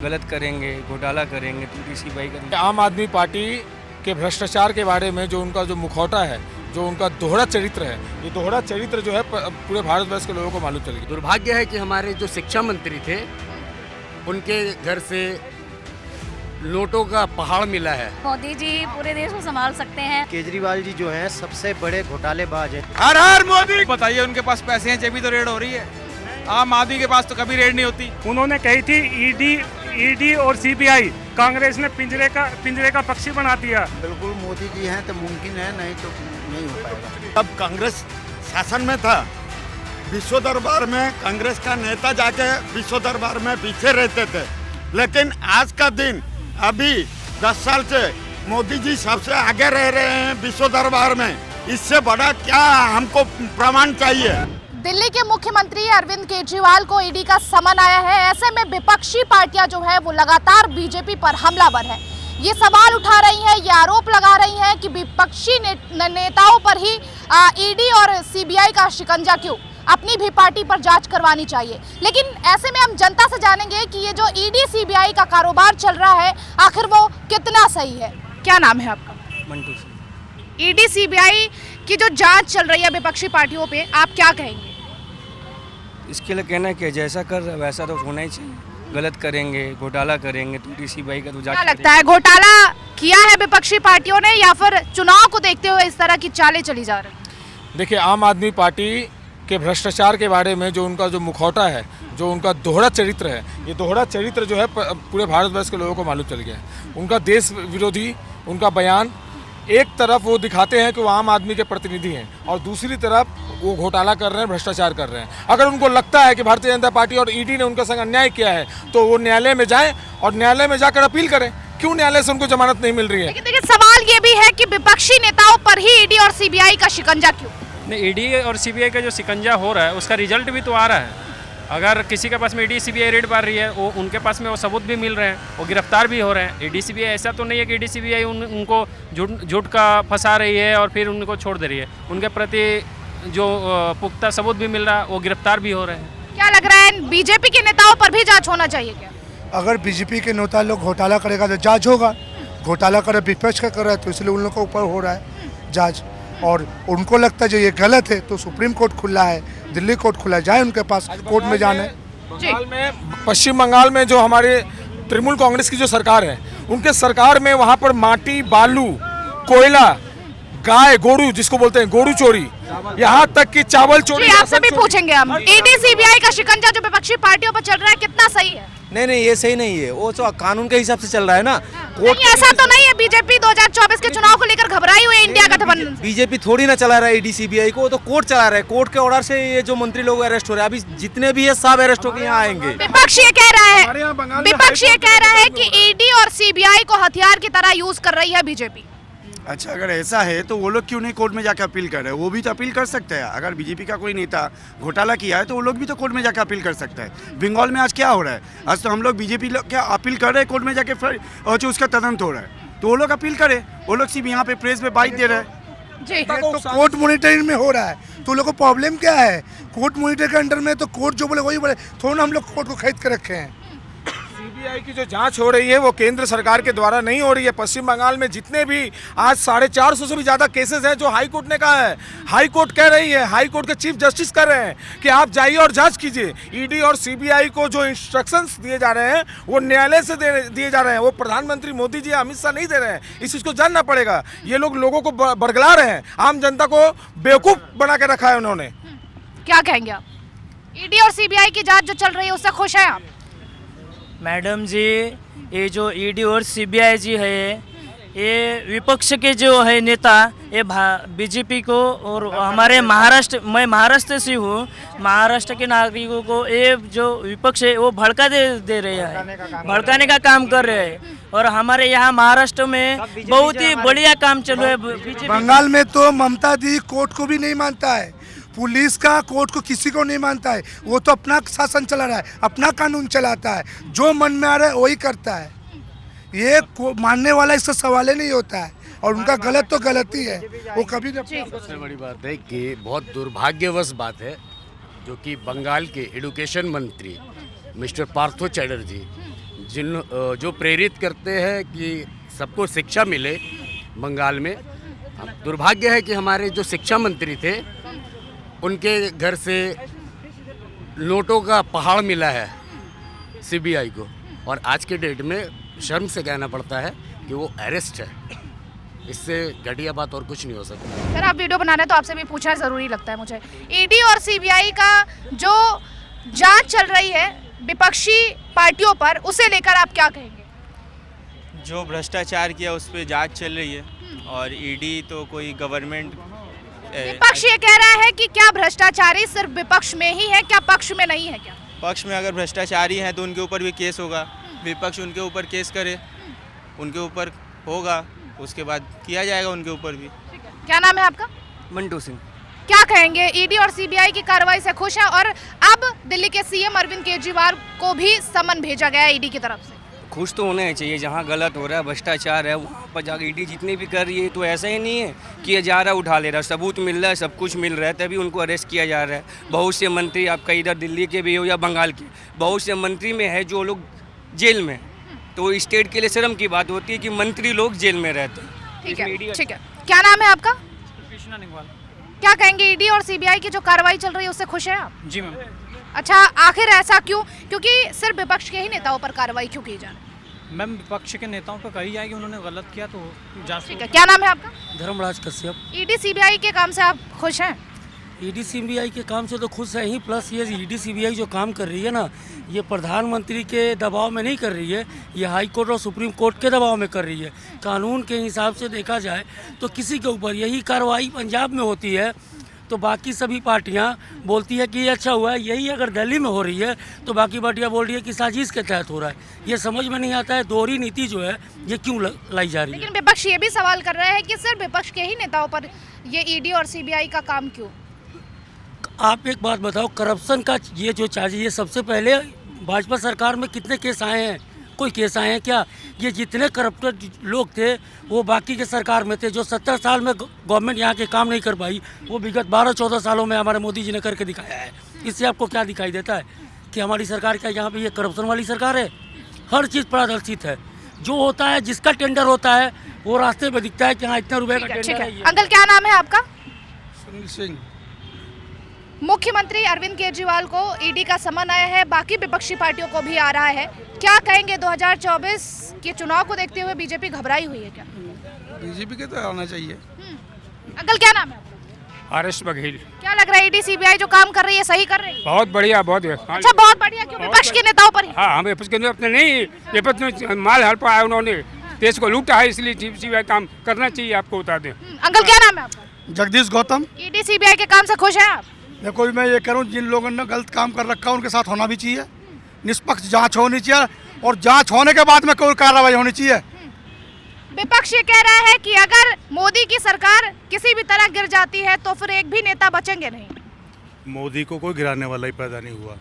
गलत करेंगे, घोटाला करेंगे तो किसी भाई का। आम आदमी पार्टी के भ्रष्टाचार के बारे में जो उनका जो मुखौटा है, जो उनका दोहरा चरित्र है, ये दोहरा चरित्र जो है पूरे भारतवर्ष के लोगों को मालूम चल गया। दुर्भाग्य है कि हमारे जो शिक्षा मंत्री थे उनके घर से नोटों का पहाड़ मिला है। मोदी जी पूरे देश को संभाल सकते हैं। केजरीवाल जी जो हैं सबसे बड़े घोटालेबाज हैं। हर हर मोदी। बताइए उनके पास पैसे हैं जब तो रेड हो रही है, आम आदमी के पास तो कभी रेड नहीं होती। उन्होंने कही थी ईडी और सीबीआई, कांग्रेस ने पिंजरे का पक्षी बना दिया। बिल्कुल मोदी जी हैं तो मुमकिन है, नहीं तो नहीं हो पाएगा। तब कांग्रेस शासन में था, विश्व दरबार में कांग्रेस का नेता जाके विश्व दरबार में पीछे रहते थे, लेकिन आज का दिन अभी 10 साल से मोदी जी सबसे आगे रह रहे हैं विश्व दरबार में। इससे बड़ा क्या हमको प्रमाण चाहिए। दिल्ली के मुख्यमंत्री अरविंद केजरीवाल को ईडी का समन आया है। ऐसे में विपक्षी पार्टियां जो है वो लगातार बीजेपी पर हमलावर है। ये सवाल उठा रही हैं, ये आरोप लगा रही हैं कि विपक्षी नेताओं पर ही ईडी और सीबीआई का शिकंजा क्यों, अपनी भी पार्टी पर जांच करवानी चाहिए। लेकिन ऐसे में हम जनता से जानेंगे कि ये जो ईडी सीबीआई का कारोबार चल रहा है आखिर वो कितना सही है। क्या नाम है आपका? मंटू सिंह। ईडी सीबीआई की जो जांच चल रही है विपक्षी पार्टियों पे, आप क्या कहेंगे? इसके लिए कहना है कि जैसा कर वैसा तो होना ही चाहिए। गलत करेंगे, घोटाला करेंगे तो सीबीआई का तो जांच। क्या लगता है, घोटाला किया है विपक्षी पार्टियों ने या फिर चुनाव को देखते हुए इस तरह की चालें चली जा रही है? देखिए, आम आदमी पार्टी के भ्रष्टाचार के बारे में जो उनका जो मुखौटा है, जो उनका दोहरा चरित्र है, ये दोहरा चरित्र जो है पूरे भारतवर्ष के लोगों को मालूम चल गया है। उनका देश विरोधी उनका बयान, एक तरफ वो दिखाते हैं कि वो आम आदमी के प्रतिनिधि हैं और दूसरी तरफ वो घोटाला कर रहे हैं, भ्रष्टाचार कर रहे हैं। अगर उनको लगता है कि भारतीय जनता पार्टी और ईडी ने उनके संग अन्याय किया है तो वो न्यायालय में जाएं और न्यायालय में जाकर अपील करें। क्यों न्यायालय से उनको जमानत नहीं मिल रही है? लेकिन देखिए, सवाल ये भी है कि विपक्षी नेताओं पर ही ईडी और सीबीआई का शिकंजा क्यों? नहीं, ईडी और सीबीआई का जो शिकंजा हो रहा है उसका रिजल्ट भी तो आ रहा है। अगर किसी के पास में ईडी सीबीआई रेड मार रही है, वो उनके पास में वो सबूत भी मिल रहे हैं, वो गिरफ्तार भी हो रहे हैं। ईडी सीबीआई ऐसा तो नहीं है कि ईडी सीबीआई उनको झूठ का फंसा रही है और फिर उनको छोड़ दे रही है। उनके प्रति जो पुख्ता सबूत भी मिल रहा है, वो गिरफ्तार भी हो रहे हैं। क्या लग रहा है, बीजेपी के नेताओं पर भी जांच होना चाहिए क्या? अगर बीजेपी के नेता लोग घोटाला करेगा तो जांच होगा। घोटाला करे विपक्ष का कर रहा है तो इसलिए उन लोगों के ऊपर हो रहा है जांच। और उनको लगता है जो ये गलत है तो सुप्रीम कोर्ट खुला है, दिल्ली कोर्ट खुला है, जाए उनके पास कोर्ट में जाने। बंगाल में, पश्चिम बंगाल में जो हमारे तृणमूल कांग्रेस की जो सरकार है, उनके सरकार में वहाँ पर माटी, बालू, कोयला, गाय, गोरू जिसको बोलते हैं गोरू चोरी, यहाँ तक कि चावल चोरी। आपसे भी पूछेंगे हम, ईडी सीबीआई का शिकंजा जो विपक्षी पार्टियों पर चल रहा है कितना सही है? नहीं, ये सही नहीं है। वो तो कानून के हिसाब से चल रहा है ना। नहीं, ऐसा तो नहीं है बीजेपी 2024 के चुनाव को लेकर घबराई हुई है इंडिया गठबंधन। बीजेपी थोड़ी ना चला रहा है ईडी सीबीआई को, तो कोर्ट चला रहा है। कोर्ट के ऑर्डर से ये जो मंत्री लोग अरेस्ट हो रहे हैं, अभी जितने भी है सब अरेस्ट होकर यहाँ आएंगे। विपक्ष ये कह रहा है कि ईडी और सीबीआई को हथियार की तरह यूज कर रही है बीजेपी। अच्छा, अगर ऐसा है तो वो लोग क्यों नहीं कोर्ट में जाकर अपील कर रहे हैं? वो भी तो अपील कर सकते हैं। अगर बीजेपी का कोई नेता घोटाला किया है तो वो लोग भी तो कोर्ट में जाकर अपील कर सकते हैं। बंगाल में आज क्या हो रहा है? आज तो हम लोग बीजेपी लोग क्या अपील कर रहे हैं कोर्ट में जाके, फिर और जो उसका तदंत हो रहा है तो वो लोग अपील करे। वो लोग सिर्फ यहाँ पे प्रेस में बाइट दे रहे हैं। जी, तो कोर्ट मॉनिटरिंग में हो रहा है तो लोग को प्रॉब्लम क्या है? कोर्ट मॉनिटर के अंडर में तो कोर्ट जो बोले वही बोले, थोड़ा ना हम लोग कोर्ट को खरीद के रखे हैं। सीबीआई की जो जांच हो रही है वो केंद्र सरकार के द्वारा नहीं हो रही है। पश्चिम बंगाल में जितने भी आज 450 से भी ज़्यादा केसेस हैं जो हाई कोर्ट ने कहा है, हाई कोर्ट कह रही है, हाई कोर्ट के चीफ जस्टिस कह रहे हैं कि आप जाइए और जांच कीजिए। ईडी और सीबीआई को जो इंस्ट्रक्शंस दिए जा रहे हैं वो न्यायालय से दिए जा रहे हैं, वो प्रधानमंत्री मोदी जी अमित शाह नहीं दे रहे हैं। इस चीज़ को जानना पड़ेगा। ये लोग लोगों को बरगला रहे हैं, आम जनता को बेवकूफ़ बना के रखा है उन्होंने। क्या कहेंगे आप? ईडी और सीबीआई की जांच जो चल रही है उससे खुश हैं आप? मैडम जी, ये जो ईडी और सीबीआई जी है, ये विपक्ष के जो है नेता, ये बीजेपी को और हमारे महाराष्ट्र, मैं महाराष्ट्र से हूँ, महाराष्ट्र के नागरिकों को ये जो विपक्ष है वो भड़का दे रहे हैं, भड़काने का काम कर रहे हैं। और हमारे यहाँ महाराष्ट्र में बहुत ही बढ़िया काम चल रहा है। बंगाल में तो ममता दी कोर्ट को भी नहीं मानता है, पुलिस का कोर्ट को किसी को नहीं मानता है। वो तो अपना शासन चला रहा है, अपना कानून चलाता है, जो मन में आ रहा है वही करता है। ये मानने वाला इसका सवाल ही नहीं होता है और उनका गलत तो गलत ही है, वो कभी नहीं। सबसे बड़ी बात है कि बहुत दुर्भाग्यवश बात है जो कि बंगाल के एजुकेशन मंत्री मिस्टर पार्थो चैटर्जी जो प्रेरित करते हैं कि सबको शिक्षा मिले बंगाल में। अब दुर्भाग्य है कि हमारे जो शिक्षा मंत्री थे उनके घर से नोटों का पहाड़ मिला है सीबीआई को, और आज के डेट में शर्म से कहना पड़ता है कि वो अरेस्ट है। इससे घटिया बात और कुछ नहीं हो सकता। सर, आप वीडियो बना रहे हैं तो आपसे भी पूछना ज़रूरी लगता है मुझे। ईडी और सीबीआई का जो जांच चल रही है विपक्षी पार्टियों पर, उसे लेकर आप क्या कहेंगे? जो भ्रष्टाचार किया उस पर जांच चल रही है, और ईडी तो कोई गवर्नमेंट। विपक्ष ये कह रहा है कि क्या भ्रष्टाचारी सिर्फ विपक्ष में ही है, क्या पक्ष में नहीं है? क्या पक्ष में अगर भ्रष्टाचारी हैं तो उनके ऊपर भी केस होगा, विपक्ष उनके ऊपर केस करे, उनके ऊपर होगा, उसके बाद किया जाएगा उनके ऊपर भी। क्या नाम है आपका? मंटू सिंह। क्या कहेंगे, ईडी और सीबीआई की कार्रवाई से खुश है? और अब दिल्ली के सीएम अरविंद केजरीवाल को भी समन भेजा गया ईडी की तरफ से। खुश तो होना ही चाहिए, जहाँ गलत हो रहा है, भ्रष्टाचार है, वहाँ पर जाकर ईडी जितने भी कर रही है तो ऐसा ही नहीं है कि ये जा रहा उठा ले रहा, सबूत मिल रहा है, सब कुछ मिल रहा है, तभी उनको अरेस्ट किया जा रहा है। बहुत से मंत्री, आपका इधर दिल्ली के भी हो या बंगाल के, बहुत से मंत्री में है जो लोग जेल में, तो स्टेट के लिए शर्म की बात होती है कि मंत्री लोग जेल में रहते हैं। ठीक है, ठीक है। क्या नाम है आपका? कृष्णा निगवाल। क्या कहेंगे, ईडी और सीबीआई की जो कार्रवाई चल रही है उससे खुश हैं आप? जी मैम। अच्छा, आखिर ऐसा क्यों? क्योंकि सिर्फ विपक्ष के ही नेताओं पर कार्रवाई क्यों की जा रही है? मैम, विपक्ष के नेताओं पर कही जाएगी उन्होंने गलत किया तो जांच। ठीक है। क्या नाम है आपका? धर्मराज कश्यप। ईडी सीबीआई के काम से आप खुश हैं? ईडी सीबीआई के काम से तो खुश है ही, प्लस ये ईडी सीबीआई जो काम कर रही है ना, ये प्रधानमंत्री के दबाव में नहीं कर रही है, ये हाई कोर्ट और सुप्रीम कोर्ट के दबाव में कर रही है। कानून के हिसाब से देखा जाए तो किसी के ऊपर यही कार्रवाई पंजाब में होती है तो बाकी सभी पार्टियां बोलती है कि ये अच्छा हुआ है, यही अगर दिल्ली में हो रही है तो बाकी पार्टियां बोल रही है कि साजिश के तहत हो रहा है। ये समझ में नहीं आता है दोहरी नीति जो है ये क्यों लाई जा रही है। लेकिन विपक्ष ये भी सवाल कर रहा है कि सिर्फ विपक्ष के ही नेताओं पर ये ईडी और सीबीआई का काम क्यों? आप एक बात बताओ, करप्शन का ये जो चार्ज, ये सबसे पहले भाजपा सरकार में कितने केस आए हैं? कोई केस आए हैं क्या? ये जितने करप्टेड लोग थे वो बाकी के सरकार में थे। जो 70 साल में गवर्नमेंट यहाँ के काम नहीं कर पाई वो विगत 12-14 सालों में हमारे मोदी जी ने करके दिखाया है। इससे आपको क्या दिखाई देता है कि हमारी सरकार क्या यहाँ पे ये करप्शन वाली सरकार है? हर चीज़ पारदर्शित है, जो होता है जिसका टेंडर होता है वो रास्ते में दिखता है कि हाँ इतने रुपए का टेंडर है। अंकल, क्या नाम है आपका? सुनील सिंह। मुख्यमंत्री अरविंद केजरीवाल को ईडी का समन आया है, बाकी विपक्षी पार्टियों को भी आ रहा है। क्या कहेंगे, 2024 के चुनाव को देखते हुए बीजेपी घबराई हुई है क्या? बीजेपी के तो आना चाहिए। अंकल, क्या नाम है? आरएस बघेल। क्या लग रहा है, ईडी सीबीआई जो काम कर रही है सही कर रही है? बहुत बढ़िया, बहुत। अच्छा, बहुत बढ़िया। क्यों? विपक्ष के नेताओं पर ही? हाँ, हम विपक्ष के अपने नहीं, विपक्ष में माल हड़पा है, उन्होंने देश को लूटा है, इसलिए सीबीआई काम करना चाहिए। आपको बता दें। अंकल, क्या नाम है आपका? जगदीश गौतम। ईडी सीबीआई के काम से खुश हैं आप? देखो, मैं ये करूँ, जिन लोगों ने गलत काम कर रखा है उनके साथ होना भी चाहिए, निष्पक्ष जांच होनी चाहिए, और जांच होने के बाद में कोई कार्रवाई होनी चाहिए। विपक्ष ये कह रहा है कि अगर मोदी की सरकार किसी भी तरह गिर जाती है तो फिर एक भी नेता बचेंगे नहीं। मोदी को कोई गिराने वाला ही पैदा नहीं हुआ,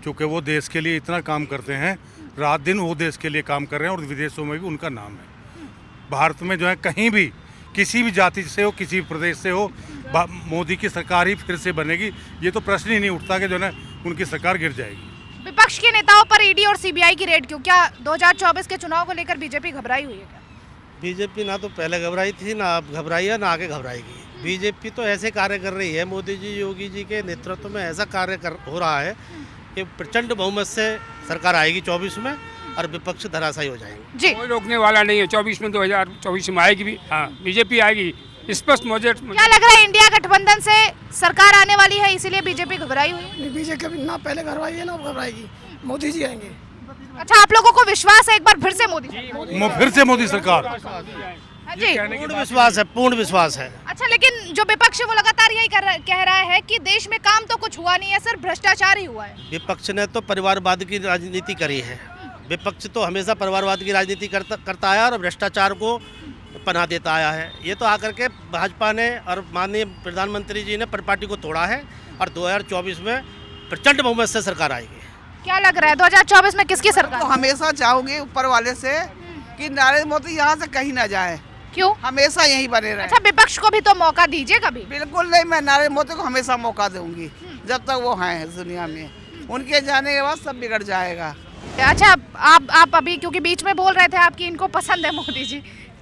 क्योंकि वो देश के लिए इतना काम करते हैं, रात दिन वो देश के लिए काम कर रहे हैं, और विदेशों में भी उनका नाम है। भारत में जो है कहीं भी किसी भी जाति से हो, किसी भी प्रदेश से हो, मोदी की सरकार ही फिर से बनेगी। ये तो प्रश्न ही नहीं उठता कि जो है उनकी सरकार गिर जाएगी। विपक्ष के नेताओं पर ईडी और सीबीआई की रेड क्यों? क्या 2024 के चुनाव को लेकर बीजेपी घबराई हुई है क्या? बीजेपी ना तो पहले घबराई थी, ना अब घबराई है, ना आगे घबराएगी। बीजेपी तो ऐसे कार्य कर रही है, मोदी जी योगी जी के नेतृत्व में ऐसा कार्य हो रहा है कि प्रचंड बहुमत से सरकार आएगी 24 में, और विपक्ष धराशायी हो जाएंगे। जी, कोई रोकने वाला नहीं है। 24 में 2024 में आएगी भी। हाँ, बीजेपी आएगी, स्पष्ट मुझे। क्या लग रहा है, इंडिया गठबंधन से सरकार आने वाली है इसीलिए बीजेपी घबराई हुई है? बीजेपी ना पहले घबराई है ना घबराएगी, मोदी जी आएंगे। अच्छा, आप लोगों को विश्वास है एक बार फिर से मोदी फिर से मोदी सरकार? हाँ जी, पूर्ण विश्वास है, पूर्ण विश्वास है। अच्छा, लेकिन जो विपक्ष है वो लगातार यही कह रहा है कि देश में काम तो कुछ हुआ नहीं है, सिर्फ भ्रष्टाचार ही हुआ है। विपक्ष ने तो परिवारवाद की राजनीति करी है। विपक्ष तो हमेशा परिवारवाद की राजनीति करता आया और भ्रष्टाचार को पनाह देता आया है। ये तो आकर के भाजपा ने और माननीय प्रधानमंत्री जी ने पार्टी को तोड़ा है, और 2024 में प्रचंड बहुमत से सरकार आएगी। क्या लग रहा है 2024 में किसकी सरकार? तो हमेशा चाहोगे ऊपर वाले से कि नरेंद्र मोदी यहाँ से कहीं ना जाए। क्यों? हमेशा यहीं बने रहे। अच्छा, विपक्ष को भी तो मौका दीजिए कभी। बिल्कुल नहीं, मैं नरेंद्र मोदी को हमेशा मौका दूंगी जब तक वो हैं दुनिया में। उनके जाने के बाद सब बिगड़ जाएगा। अच्छा, आप अभी क्योंकि बीच में बोल रहे थे आपकी इनको पसंद है मोदी जी,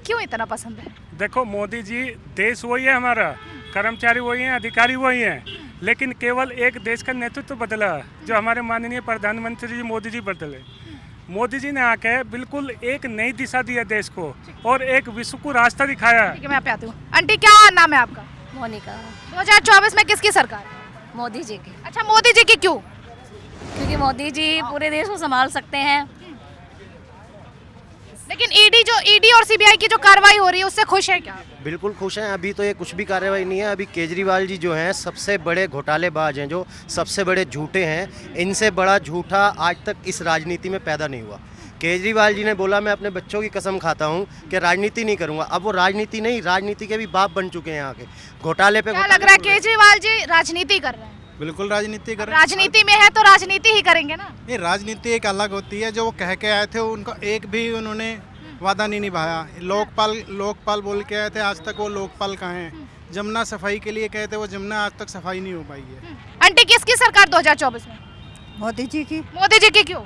क्यों इतना पसंद है? देखो मोदी जी, देश वही है हमारा, कर्मचारी वही हैं, अधिकारी वही हैं, लेकिन केवल एक देश का नेतृत्व बदला जो हमारे माननीय प्रधानमंत्री जी मोदी जी बदले। मोदी जी ने आके बिल्कुल एक नई दिशा दी है देश को और एक विश्व को रास्ता दिखाया है। ठीक है, मैं पे आती हूँ। आंटी, क्या नाम है आपका? मोनिका। 2024 में किसकी सरकार? मोदी जी की। अच्छा, मोदी जी की क्यों? क्योंकि मोदी जी पूरे देश को संभाल सकते हैं। लेकिन ईडी और सीबीआई की जो कार्रवाई हो रही है उससे खुश है क्या? बिल्कुल खुश हैं। अभी तो ये कुछ भी कार्रवाई नहीं है। अभी केजरीवाल जी जो हैं सबसे बड़े घोटालेबाज हैं, जो सबसे बड़े झूठे हैं। इनसे बड़ा झूठा आज तक इस राजनीति में पैदा नहीं हुआ। केजरीवाल जी ने बोला मैं अपने बच्चों की कसम खाता हूं कि राजनीति नहीं करूंगा। अब वो राजनीति नहीं, राजनीति के भी बाप बन चुके हैं यहाँ के। घोटाले पे क्या लग रहा है केजरीवाल जी राजनीति कर रहे हैं? बिल्कुल राजनीति कर रहे हैं। राजनीति में है तो राजनीति ही करेंगे ना। नहीं, राजनीति एक अलग होती है। जो वो कह के आए थे उनका एक भी उन्होंने वादा नहीं निभाया। लोकपाल बोल के आए थे, आज तक वो लोकपाल कहाँ हैं? जमुना सफाई के लिए कहे थे, वो जमुना आज तक सफाई नहीं हो पाई है। आंटी, किसकी सरकार 2024 में? मोदी जी की। मोदी जी की क्यों?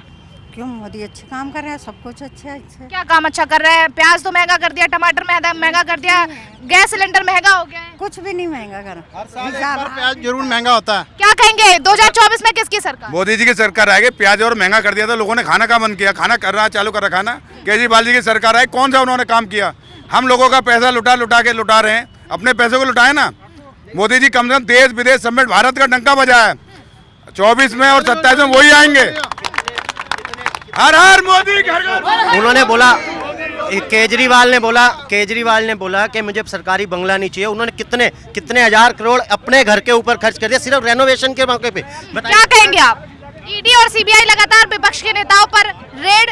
क्यों? मोदी अच्छे काम कर रहे हैं, सब कुछ अच्छा है। क्या काम अच्छा कर रहे हैं? प्याज तो महंगा कर दिया, टमाटर महंगा कर दिया, गैस सिलेंडर महंगा हो गया है। कुछ भी नहीं महंगा कर। हर साल एक बार प्याज जरूर महंगा होता है। क्या कहेंगे 2024 में किसकी सरकार? मोदी जी की सरकार आएगी। प्याज और महंगा कर दिया था, लोगों ने खाना का बंद किया, खाना कर रहा चालू कर रखा ना। केजरीवाल जी की सरकार आई, कौन सा उन्होंने काम किया? हम लोगों का पैसा लुटा रहे हैं, अपने पैसे को लुटाए ना। मोदी जी कम से कम देश विदेश समेत भारत का डंका बजाया है। 24 में और 27 में वही आएंगे। हर हर मोदी घर। उन्होंने बोला, केजरीवाल ने बोला कि मुझे सरकारी बंगला नहीं चाहिए। उन्होंने कितने हजार करोड़ अपने घर के ऊपर खर्च कर दिया सिर्फ रेनोवेशन के मौके पे। क्या कहेंगे आप? ईडी और सीबीआई लगातार विपक्ष के नेताओं पर रेड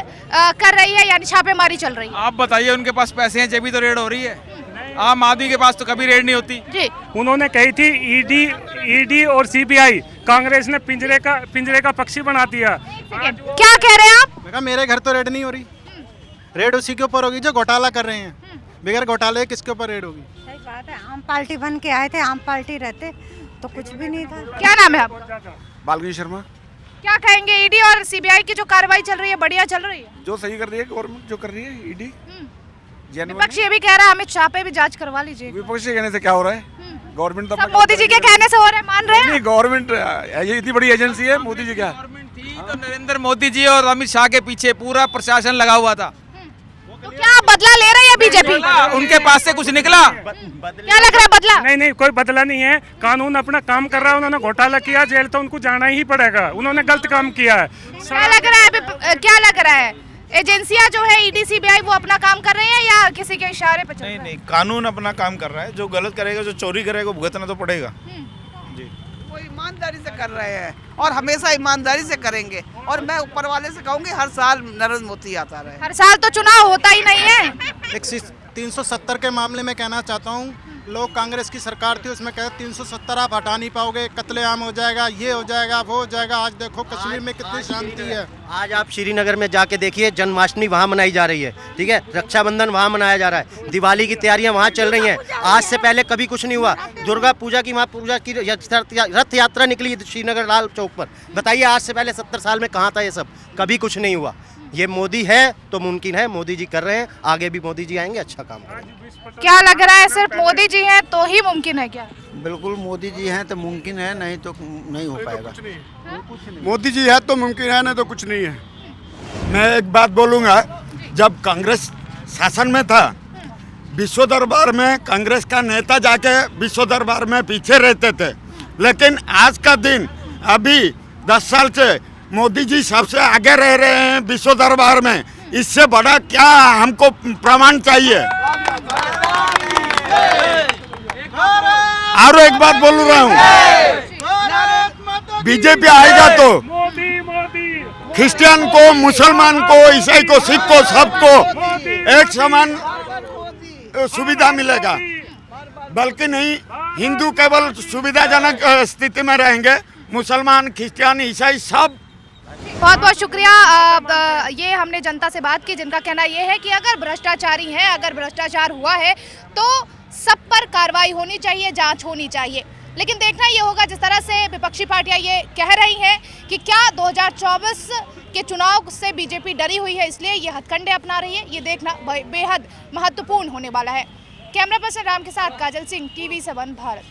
कर रही है, यानी छापेमारी चल रही है। आप बताइए, उनके पास पैसे हैं जब भी तो रेड हो रही है। आम आदमी के पास तो कभी रेड नहीं होती जी। उन्होंने कही थी ईडी और सीबीआई, कांग्रेस ने पिंजरे का पक्षी बना दिया। क्या कह रहे हैं आप? मैं कहा मेरे घर तो रेड नहीं हो रही। रेड उसी के ऊपर होगी जो घोटाला कर रहे हैं। बगैर घोटाले किसके ऊपर रेड होगी? सही बात है। आम पार्टी बन के आए थे, आम पार्टी रहते तो कुछ भी नहीं था। क्या नाम है आपका? बालकृष्ण शर्मा। क्या कहेंगे ईडी और सीबीआई की जो कार्रवाई चल रही है बढ़िया चल रही है? जो सही कर रही है गवर्नमेंट, जो कर रही है ईडी। विपक्ष ये भी कह रहा है अमित शाह पे भी जांच करवा लीजिए। विपक्ष के कहने से क्या हो रहा है? गवर्नमेंट तो मोदी जी के कहने से हो रहा है, मान रहे हैं? गवर्नमेंट इतनी बड़ी एजेंसी है। मोदी जी क्या तो नरेंद्र मोदी जी और अमित शाह के पीछे पूरा प्रशासन लगा हुआ था। तो क्या बदला ले रही है बीजेपी? उनके पास से कुछ निकला? क्या लग रहा है बदला? नहीं, कोई बदला नहीं है। कानून अपना काम कर रहा है। उन्होंने घोटाला किया, जेल तो उनको जाना ही पड़ेगा। उन्होंने गलत काम किया है। क्या लग रहा है एजेंसियां जो है ईडी सीबीआई वो अपना काम कर रही है या किसी के इशारे पे चल रहा है? नहीं, कानून अपना काम कर रहा है। जो गलत करेगा, जो चोरी करेगा, भुगतना तो पड़ेगा जी। वो ईमानदारी से कर रहे हैं और हमेशा ईमानदारी से करेंगे। और मैं ऊपर वाले से कहूँगी हर साल नरेंद्र मोदी आता रहे। हर साल तो चुनाव होता ही नहीं है। एक 370 के मामले में कहना चाहता हूँ, लोग कांग्रेस की सरकार थी उसमें कहते 370 आप हटा नहीं पाओगे, कत्लेआम हो जाएगा, ये हो जाएगा, वो हो जाएगा। आज देखो कश्मीर में कितनी शांति है। आज आप श्रीनगर में जाके देखिए, जन्माष्टमी वहाँ मनाई जा रही है, ठीक है। रक्षाबंधन वहाँ मनाया जा रहा है, दिवाली की तैयारियाँ वहाँ चल रही हैं। आज से पहले कभी कुछ नहीं हुआ। दुर्गा पूजा की, वहाँ पूजा की रथ यात्रा निकली श्रीनगर लाल चौक पर। बताइए आज से पहले 70 साल में कहाँ था ये सब? कभी कुछ नहीं हुआ। ये मोदी है तो मुमकिन है, मोदी जी कर रहे हैं, आगे भी मोदी जी आएंगे, अच्छा काम करेंगे। क्या लग रहा है सिर्फ मोदी जी हैं तो ही मुमकिन है क्या? बिल्कुल मोदी जी हैं तो मुमकिन है, नहीं तो नहीं हो पाएगा। मोदी जी है तो मुमकिन है, नहीं तो कुछ नहीं है। मैं एक बात बोलूँगा, जब कांग्रेस शासन में था, विश्व दरबार में कांग्रेस का नेता जाके विश्व दरबार में पीछे रहते थे। लेकिन आज का दिन, अभी 10 साल से मोदी जी सबसे आगे रह रहे हैं विश्व दरबार में। इससे बड़ा क्या हमको प्रमाण चाहिए? और एक बात बोल रहा हूँ, बीजेपी आएगा तो क्रिश्चियन को, मुसलमान को, ईसाई को, सिख को, सबको एक समान सुविधा मिलेगा। बल्कि नहीं, हिंदू केवल सुविधाजनक स्थिति में रहेंगे, मुसलमान, क्रिश्चियन, ईसाई सब। बहुत बहुत शुक्रिया। ये हमने जनता से बात की जिनका कहना ये है कि अगर भ्रष्टाचारी हैं, अगर भ्रष्टाचार हुआ है तो सब पर कार्रवाई होनी चाहिए, जांच होनी चाहिए। लेकिन देखना ये होगा जिस तरह से विपक्षी पार्टियां ये कह रही हैं कि क्या 2024 के चुनाव से बीजेपी डरी हुई है इसलिए ये हथकंडे अपना रही है, ये देखना बेहद महत्वपूर्ण होने वाला है। कैमरा पर्सन राम के साथ काजल सिंह, TV7 भारत।